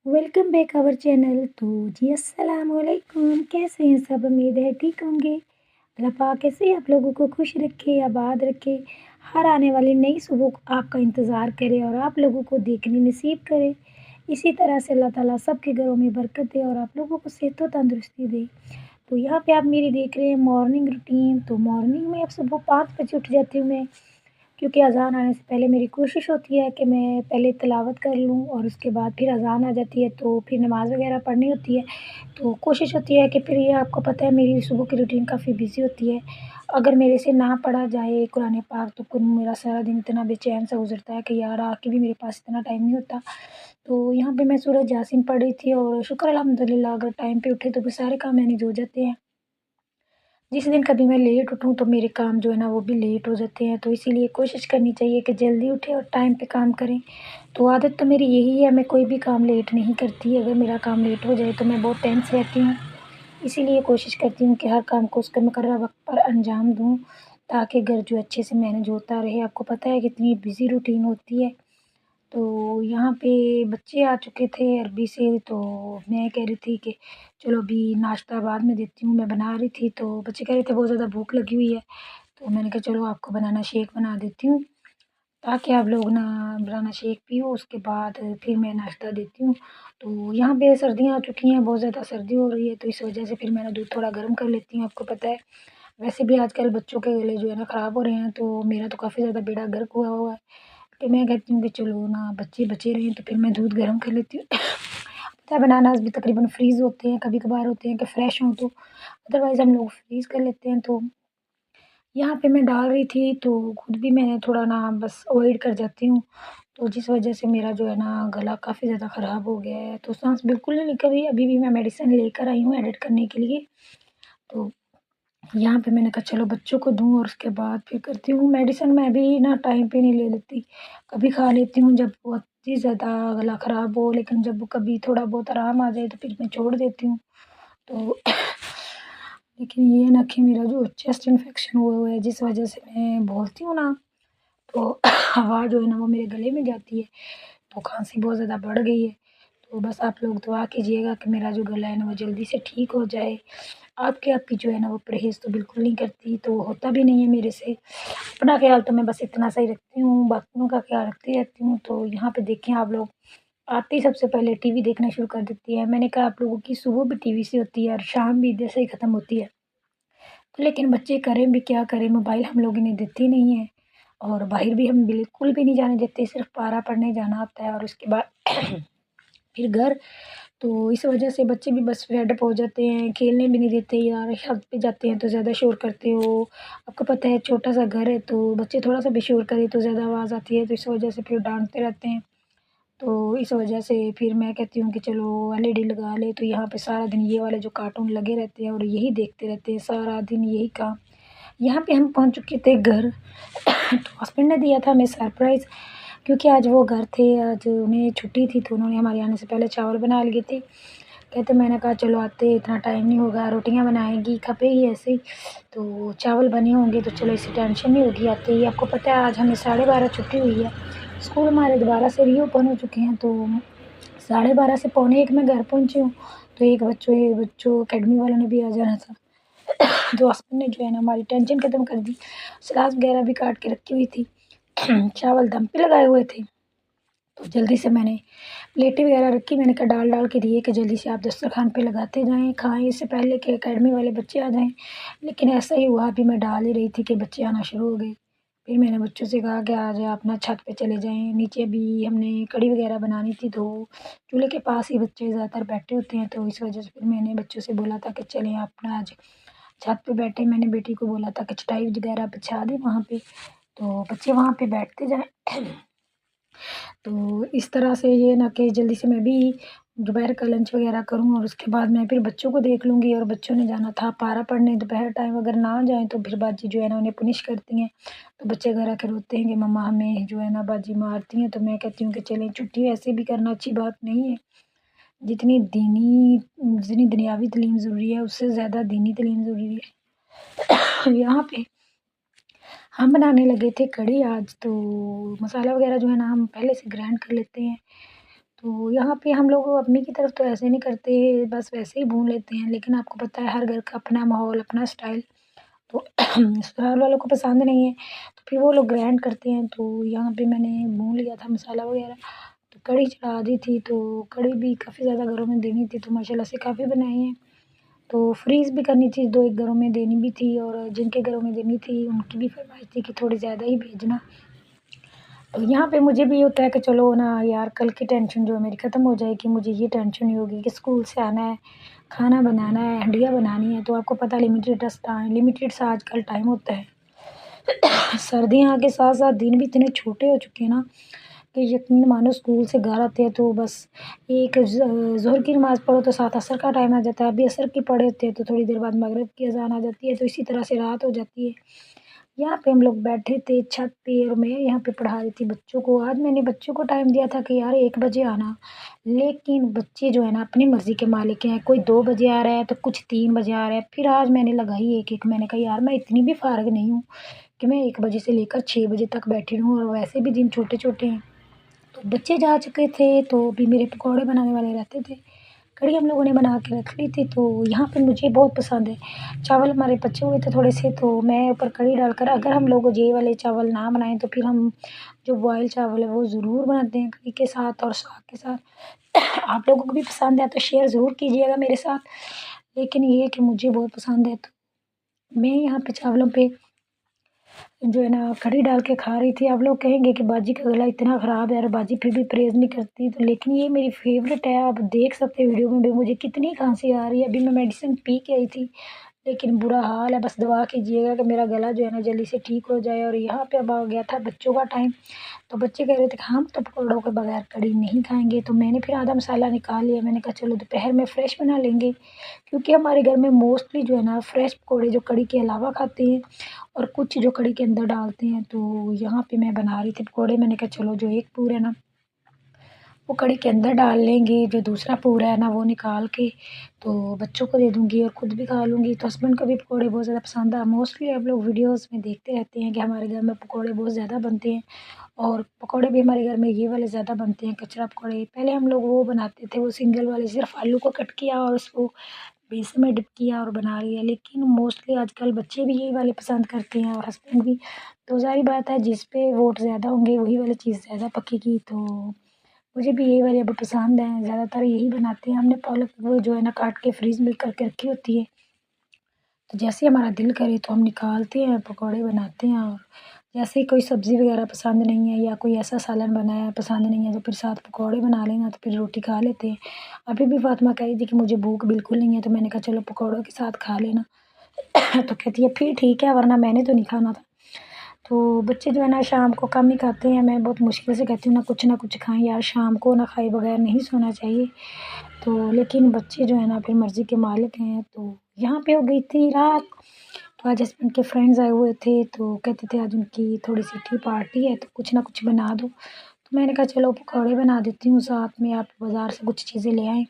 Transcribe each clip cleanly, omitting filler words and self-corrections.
Welcome back our channel. तो जी अस्सलाम वालेकुम, कैसे हैं सब? उम्मीद है ठीक होंगे। अल्लाह पाक ऐसे ही आप लोगों को खुश रखे, आबाद रखे, हर आने वाली नई सुबह को आपका इंतज़ार करे और आप लोगों को देखनी नसीब करे। इसी तरह से अल्लाह ताला सबके घरों में बरकत दे और आप लोगों को सेहत व तंदुरुस्ती दे। तो यहाँ पे आप मेरी देख रहे हैं मॉर्निंग रूटीन। तो मॉर्निंग में अब सुबह 5 बजे उठ जाती हूँ मैं, क्योंकि अज़ान आने से पहले मेरी कोशिश होती है कि मैं पहले तिलावत कर लूँ और उसके बाद फिर अज़ान आ जाती है तो फिर नमाज़ वग़ैरह पढ़नी होती है। तो कोशिश होती है कि फिर ये आपको पता है मेरी सुबह की रूटीन काफ़ी बिज़ी होती है। अगर मेरे से ना पढ़ा जाए कुरान पाक तो फिर मेरा सारा दिन इतना बेचैन सा गुज़रता है कि यार आके भी मेरे पास इतना टाइम नहीं होता। तो यहाँ पे मैं सूरह यासीन पढ़ रही थी और शुक्र अल्हम्दुलिल्लाह अगर टाइम पे उठे तो फिर सारे काम मैनेज हो जाते हैं। जिस दिन कभी मैं लेट उठूँ तो मेरे काम जो है ना वो भी लेट हो जाते हैं, तो इसीलिए कोशिश करनी चाहिए कि जल्दी उठें और टाइम पे काम करें। तो आदत तो मेरी यही है, मैं कोई भी काम लेट नहीं करती। अगर मेरा काम लेट हो जाए तो मैं बहुत टेंस रहती हूँ। इसीलिए कोशिश करती हूँ कि हर काम को उसका मुकर्रर वक़्त पर अंजाम दूँ, ताकि घर जो अच्छे से मैनेज होता रहे। आपको पता है कितनी बिज़ी रूटीन होती है। तो यहाँ पे बच्चे आ चुके थे अरबी से, तो मैं कह रही थी कि चलो अभी नाश्ता बाद में देती हूँ, मैं बना रही थी। तो बच्चे कह रहे थे बहुत ज़्यादा भूख लगी हुई है, तो मैंने कहा चलो आपको बनाना शेक बना देती हूँ, ताकि आप लोग ना बनाना शेक पियो, उसके बाद फिर मैं नाश्ता देती हूँ। तो यहाँ पे सर्दियाँ आ चुकी हैं, बहुत ज़्यादा सर्दी हो रही है, तो इस वजह से फिर मैंने दूध थोड़ा गर्म कर लेती हूँ। आपको पता है वैसे भी आजकल बच्चों के गले जो है ना ख़राब हो रहे हैं, तो मेरा तो काफ़ी ज़्यादा बेड़ा गर्क हुआ हुआ है। तो मैं कहती हूँ कि चलो ना बच्चे बचे रहें, तो फिर मैं दूध गर्म कर लेती हूँ। पता है बनानास भी तकरीबन फ्रीज़ होते हैं, कभी-कभार होते हैं कि फ्रेश हों तो, अदरवाइज़ हम लोग फ्रीज़ कर लेते हैं। तो यहाँ पे मैं डाल रही थी तो खुद भी मैंने थोड़ा ना बस अवॉइड कर जाती हूँ, तो जिस वजह से मेरा जो है ना गला काफ़ी ज़्यादा ख़राब हो गया है। तो साँस बिल्कुल नहीं निकल रही है, अभी भी मैं मेडिसिन लेकर आई हूँ एडिट करने के लिए। तो यहाँ पे मैंने कहा चलो बच्चों को दूँ और उसके बाद फिर करती हूँ। मेडिसिन मैं भी ना टाइम पे नहीं ले लेती, कभी खा लेती हूँ जब बहुत ही ज़्यादा गला ख़राब हो, लेकिन जब कभी थोड़ा बहुत आराम आ जाए तो फिर मैं छोड़ देती हूँ। तो लेकिन ये ना कि मेरा जो चेस्ट इन्फेक्शन हुआ हुआ है, जिस वजह से मैं बोलती हूँ ना तो हवा जो है ना वो मेरे गले में जाती है, तो खाँसी बहुत ज़्यादा बढ़ गई है। तो बस आप लोग दुआ कीजिएगा कि मेरा जो गला है ना वो जल्दी से ठीक हो जाए। आपकी जो है ना वो परहेज़ तो बिल्कुल नहीं करती, तो होता भी नहीं है मेरे से। अपना ख़्याल तो मैं बस इतना सा ही रखती हूँ, बाकियों का ख़्याल रखती रहती हूँ। तो यहाँ पे देखें आप लोग, आते ही सबसे पहले टीवी देखना शुरू कर देती है। मैंने कहा आप लोगों की सुबह भी टीवी से होती है और शाम भी जैसे ही ख़त्म होती है। लेकिन बच्चे करें भी क्या करें, मोबाइल हम लोग इन्हें देते नहीं हैं और बाहर भी हम बिल्कुल भी नहीं जाने देते, सिर्फ़ पारा पढ़ने जाना होता है और उसके बाद फिर घर। तो इस वजह से बच्चे भी बस फेड अप हो जाते हैं, खेलने भी नहीं देते। यार छत पे जाते हैं तो ज़्यादा शोर करते हो, आपको पता है छोटा-सा घर है तो बच्चे थोड़ा-सा भी शोर करें तो ज़्यादा आवाज़ आती है, तो इस वजह से फिर डाँटते रहते हैं। तो इस वजह से फिर मैं कहती हूँ कि चलो एलईडी लगा लें, तो यहाँ पे सारा दिन ये वाले जो कार्टून लगे रहते हैं और यही देखते रहते हैं, सारा दिन यही काम। यहाँ पे हम पहुँच चुके थे घर। तो हस्बैंड ने दिया था हमें सरप्राइज़, क्योंकि आज वो घर थे, आज उन्हें छुट्टी थी तो उन्होंने हमारे आने से पहले चावल बना लिए थे। कहते मैंने कहा चलो आते इतना टाइम नहीं होगा, रोटियाँ बनाएँगी, खपेगी ऐसे ही, तो चावल बने होंगे तो चलो इससे टेंशन नहीं होगी आते ही। आपको पता है आज हमें 12:30 छुट्टी हुई है, स्कूल हमारे दोबारा से रीओपन हो चुके हैं, तो 12:30 से पौने 1 मैं घर पहुँची हूँ। तो एक बच्चों अकेडमी वालों ने भी आ जाना था। तो हस्बैंड ने जो है ना हमारी टेंशन ख़त्म कर दी, सलाद वगैरह भी काट के रखी हुई थी। चावल दम पे लगाए हुए थे, तो जल्दी से मैंने प्लेटें वगैरह रखी, मैंने कहा डाल-डाल के दिए कि जल्दी से आप दस्तरख़्वान पे लगाते जाएँ, खाएँ इससे पहले कि अकेडमी वाले बच्चे आ जाएँ। लेकिन ऐसा ही हुआ, अभी मैं डाल ही रही थी कि बच्चे आना शुरू हो गए। फिर मैंने बच्चों से कहा कि आज आप ना छत पे चले जाएँ, नीचे भी हमने कढ़ी वगैरह बनानी थी, तो चूल्हे के पास ही बच्चे ज़्यादातर बैठे होते हैं, तो इस वजह से फिर मैंने बच्चों से बोला था कि चलें आप ना आज छत पे बैठे। मैंने बेटी को बोला था कि चटाई वगैरह बिछा दें वहाँ पे, तो बच्चे वहाँ पे बैठते जाएँ। तो इस तरह से ये ना कि जल्दी से मैं भी दोपहर का लंच वगैरह करूँ और उसके बाद मैं फिर बच्चों को देख लूँगी। और बच्चों ने जाना था पारा पढ़ने दोपहर टाइम, अगर ना जाएँ तो फिर बाजी जो है ना उन्हें पनिश करती हैं। तो बच्चे घर आके रोते हैं कि मम्मा हमें जो है ना बाजी मारती हैं, तो मैं कहती हूँ कि चलें छुट्टी वैसे भी करना अच्छी बात नहीं है। जितनी दुनियावी तालीम ज़रूरी है उससे ज़्यादा दीनी तालीम ज़रूरी है। यहाँ पे हम बनाने लगे थे कढ़ी आज, तो मसाला वगैरह जो है ना हम पहले से ग्राइंड कर लेते हैं। तो यहाँ पे हम लोग अम्मी की तरफ तो ऐसे नहीं करते, बस वैसे ही भून लेते हैं। लेकिन आपको पता है हर घर का अपना माहौल, अपना स्टाइल, तो ससुराल वालों को पसंद नहीं है, तो फिर वो लोग ग्राइंड करते हैं। तो यहाँ पे मैंने भून लिया था मसाला वगैरह, तो कढ़ी चढ़ा दी थी। तो कढ़ी भी काफ़ी ज़्यादा घरों में देनी थी, तो माशाल्लाह से काफ़ी बनाई हैं। तो फ्रीज़ भी करनी थी, 2-1 घरों में देनी भी थी, और जिनके घरों में देनी थी उनकी भी फ़रमाइश थी कि थोड़ी ज़्यादा ही भेजना। तो यहाँ पे मुझे भी होता है कि चलो ना यार, कल की टेंशन जो है मेरी ख़त्म हो जाए, कि मुझे ये टेंशन नहीं होगी कि स्कूल से आना है, खाना बनाना है, हंडिया बनानी है। तो आपको पता है लिमिटेड सा आजकल टाइम होता है। सर्दियाँ के साथ-साथ दिन भी इतने छोटे हो चुके हैं ना, कि यकीन मानो स्कूल से घर आते हैं तो बस एक ज़ोहर की नमाज़ पढ़ो तो साथ असर का टाइम आ जाता है। अभी असर की पढ़े होते हैं तो थोड़ी देर बाद मगरिब की अज़ान आ जाती है, तो इसी तरह से रात हो जाती है। यहाँ पे हम लोग बैठे थे छत पे, और मैं यहाँ पे पढ़ा रही थी बच्चों को। आज मैंने बच्चों को टाइम दिया था कि यार 1 बजे आना, लेकिन बच्चे जो है ना अपनी मर्ज़ी के मालिक हैं। कोई 2 बजे आ रहा है तो कुछ 3 बजे आ रहा है। फिर आज मैंने लगाई 1-1, मैंने कहा यार मैं इतनी भी फ़ारिग नहीं हूँ कि मैं 1 बजे से लेकर 6 बजे तक बैठी रहूँ, और वैसे भी दिन छोटे-छोटे हैं। तो बच्चे जा चुके थे, तो अभी मेरे पकौड़े बनाने वाले रहते थे। कढ़ी हम लोगों ने बना के रख ली थी, तो यहाँ पे मुझे बहुत पसंद है। चावल हमारे बचे हुए थे थोड़े से, तो मैं ऊपर कढ़ी डालकर, अगर हम लोग ये वाले चावल ना बनाएँ तो फिर हम जो बॉयल चावल है वो ज़रूर बनाते हैं कढ़ी के साथ और साग के साथ। आप लोगों को भी पसंद है तो शेयर ज़रूर कीजिएगा मेरे साथ। लेकिन ये है कि मुझे बहुत पसंद है, तो मैं यहाँ पे चावलों पे जो है ना कढ़ी डाल के खा रही थी। आप लोग कहेंगे कि बाजी का गला इतना ख़राब है, और बाजी फिर भी परहेज़ नहीं करती, तो लेकिन ये मेरी फ़ेवरेट है। आप देख सकते हैं वीडियो में भी मुझे कितनी खाँसी आ रही है। अभी मैं मेडिसिन पी के आई थी, लेकिन बुरा हाल है। बस दुआ कीजिएगा कि मेरा गला जो है ना जल्दी से ठीक हो जाए। और यहाँ पे अब आ गया था बच्चों का टाइम, तो बच्चे कह रहे थे कि हम तो पकौड़ों के बगैर कढ़ी नहीं खाएँगे। तो मैंने फिर आधा मसाला निकाल लिया, मैंने कहा चलो दोपहर में फ्रेश बना लेंगे, क्योंकि हमारे घर में मोस्टली जो है ना फ्रेश पकौड़े जो कढ़ी के अलावा खाते हैं, और कुछ जो कढ़ी के अंदर डालते हैं। तो यहाँ पे मैं बना रही थी पकौड़े, मैंने कहा चलो जो एक पूर है ना वो कढ़ी के अंदर डाल लेंगे, जो दूसरा पूरा है ना वो निकाल के तो बच्चों को दे दूँगी और खुद भी खा लूँगी। तो हस्बैंड को भी पकौड़े बहुत ज़्यादा पसंद है। मोस्टली आप लोग वीडियोज़ में देखते रहते हैं कि हमारे घर में पकौड़े बहुत ज़्यादा बनते हैं, और पकौड़े भी हमारे घर में ये वाले ज़्यादा बनते हैं, कचरा पकौड़े। पहले हम लोग वो बनाते थे, वो सिंगल वाले, सिर्फ़ आलू को कट किया और उसको बेसन में डिप किया और बना लिया। लेकिन मोस्टली आजकल बच्चे भी यही वाले पसंद करते हैं, और हस्बैंड भी। तो ज़ाहिर बात है जिस पे वोट ज़्यादा होंगे वही वाली चीज़ ज़्यादा पकेगी। तो मुझे भी यही वाली अब पसंद है, ज़्यादातर यही बनाते हैं। हमने पालक वो जो है ना काट के फ्रीज़ में करके रखी होती है, तो जैसे ही हमारा दिल करे तो हम निकालते हैं, पकौड़े बनाते हैं। और जैसे ही कोई सब्ज़ी वगैरह पसंद नहीं है, या कोई ऐसा सालन बनाया पसंद नहीं है, तो फिर साथ पकौड़े बना लेना, तो फिर रोटी खा लेते हैं। अभी भी फ़ातिमा कह रही थी कि मुझे भूख बिल्कुल नहीं है, तो मैंने कहा चलो पकौड़ों के साथ खा लेना। तो कहती है फिर ठीक है, वरना मैंने तो नहीं खाना था। तो बच्चे जो है ना शाम को कम ही खाते हैं। मैं बहुत मुश्किल से कहती हूँ ना कुछ खाएँ यार, शाम को ना खाए बगैर नहीं सोना चाहिए। तो लेकिन बच्चे जो है ना अपनी मर्ज़ी के मालिक हैं। तो यहाँ पे हो गई थी रात, तो आज हस्बैंड के फ्रेंड्स आए हुए थे, तो कहते थे आज उनकी थोड़ी-सी टी पार्टी है, तो कुछ ना कुछ बना दो। तो मैंने कहा चलो पकौड़े बना देती हूँ, साथ में आप बाज़ार से कुछ चीज़ें ले आएँ।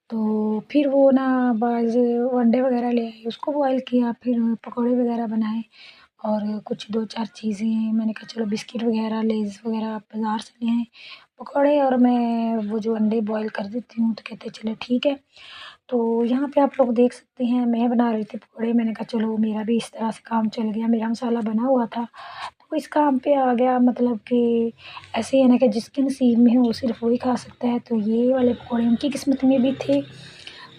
तो फिर वो ना बाज़ अंडे वग़ैरह ले आई, उसको बॉयल किया, फिर पकौड़े वग़ैरह बनाए, और कुछ 2-4 चीज़ें मैंने कहा चलो बिस्किट वग़ैरह, लेज़ वग़ैरह आप बाज़ार से ले आएँ, पकौड़े और मैं वो जो अंडे बॉयल कर देती हूँ। तो कहते चलो ठीक है। तो यहाँ पे आप लोग देख सकते हैं मैं बना रही थी पकौड़े, मैंने कहा चलो मेरा भी इस तरह से काम चल गया, मेरा मसाला बना हुआ था, तो इस काम पे आ गया। मतलब कि ऐसे ही है ना कि जिसके नसीब में है वो सिर्फ़ वही खा सकता है। तो ये वाले पकौड़े उनकी किस्मत में भी थे,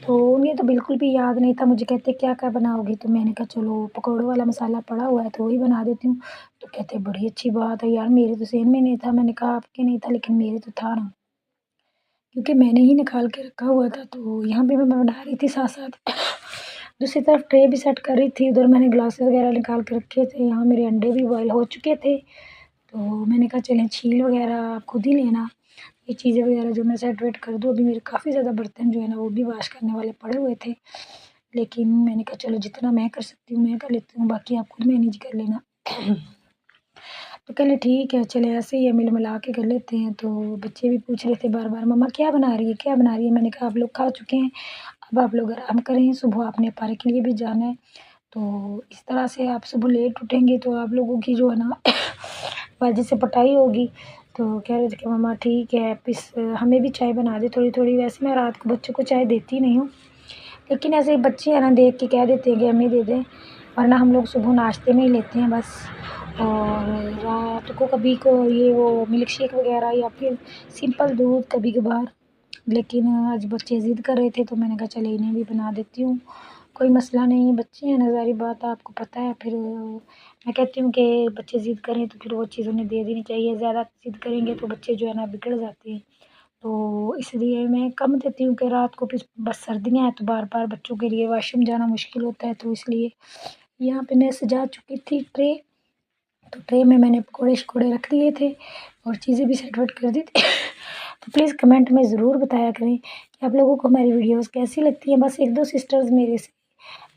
तो उन्हें तो बिल्कुल भी याद नहीं था। मुझे कहते क्या-क्या बनाओगी? तो मैंने कहा चलो पकौड़ों वाला मसाला पड़ा हुआ है तो वही बना देती हूँ। तो कहते बड़ी अच्छी बात है यार, मेरे तो ज़हन में नहीं था। मैंने कहा आपके नहीं था, लेकिन मेरे तो था ना, क्योंकि मैंने ही निकाल के रखा हुआ था। तो यहाँ पे मैं बना रही थी साथ-साथ। दूसरी तरफ ट्रे भी सेट कर रही थी, उधर मैंने ग्लासेस वगैरह निकाल के रखे थे। यहाँ मेरे अंडे भी बॉयल हो चुके थे, तो मैंने कहा चलें छील वगैरह आप खुद ही लेना, ये चीज़ें वगैरह जो मैं सेट वेट कर दूँ। अभी मेरे काफ़ी ज़्यादा बर्तन जो है ना वो भी वॉश करने वाले पड़े हुए थे, लेकिन मैंने कहा चलो जितना मैं कर सकती हूँ मैं कर लेती हूँ, बाकी आप खुद मैनेज कर लेना। तो कहले ठीक है, चले ऐसे ही है मिला-मिला के कर लेते हैं। तो बच्चे भी पूछ रहे थे बार-बार मम्मा क्या बना रही है, क्या बना रही है? मैंने कहा आप लोग खा चुके हैं, अब आप लोग आराम करें, सुबह आपने पार्क के लिए भी जाना है। तो इस तरह से आप सुबह लेट उठेंगे तो आप लोगों की जो है ना बाजी से पिटाई होगी। तो कह रहे थे कि मम्मा ठीक है पिस हमें भी चाय बना दे थोड़ी थोड़ी। वैसे मैं रात को बच्चों को चाय देती नहीं हूँ, लेकिन ऐसे बच्चे हैं ना देख के कह देते हैं कि हमें दे दें, वरना हम लोग सुबह नाश्ते में ही लेते हैं बस। और रात को कभी को ये वो मिल्क शेक वगैरह या फिर सिंपल दूध कभी कभार। लेकिन आज बच्चे ज़िद कर रहे थे तो मैंने कहा चलो इन्हें भी बना देती हूँ, कोई मसला नहीं है, बच्चे हैं ना, ज़ाहिर बात आपको पता है। फिर मैं कहती हूँ कि बच्चे ज़िद करें तो फिर वो चीज़ उन्हें दे देनी चाहिए, ज़्यादा ज़िद करेंगे तो बच्चे जो है ना बिगड़ जाते हैं। तो इसलिए मैं कम देती हूँ कि रात को फिर बस सर्दियाँ हैं तो बार-बार बच्चों के लिए वॉशरूम जाना मुश्किल होता है, तो इसलिए यहाँ पे मैं सजा चुकी थी ट्रे, तो ट्रे में मैंने पकौड़े-शकौड़े रख दिए थे और चीज़ें भी सेट-वेट कर दी थी। तो प्लीज़ कमेंट में ज़रूर बताया करें कि आप लोगों को हमारी वीडियोज़ कैसी लगती हैं। बस 1-2 सिस्टर्स मेरे से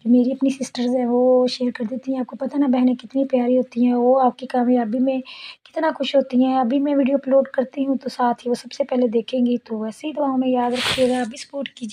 जो मेरी अपनी सिस्टर्स हैं वो शेयर कर देती हैं। आपको पता है ना बहनें कितनी प्यारी होती हैं, वो आपकी कामयाबी में कितना खुश होती हैं। अभी मैं वीडियो अपलोड करती हूँ तो साथ ही वो सबसे पहले देखेंगी, तो वैसे ही दुआओं में याद रखिएगा, आप भी सपोर्ट कीजिए।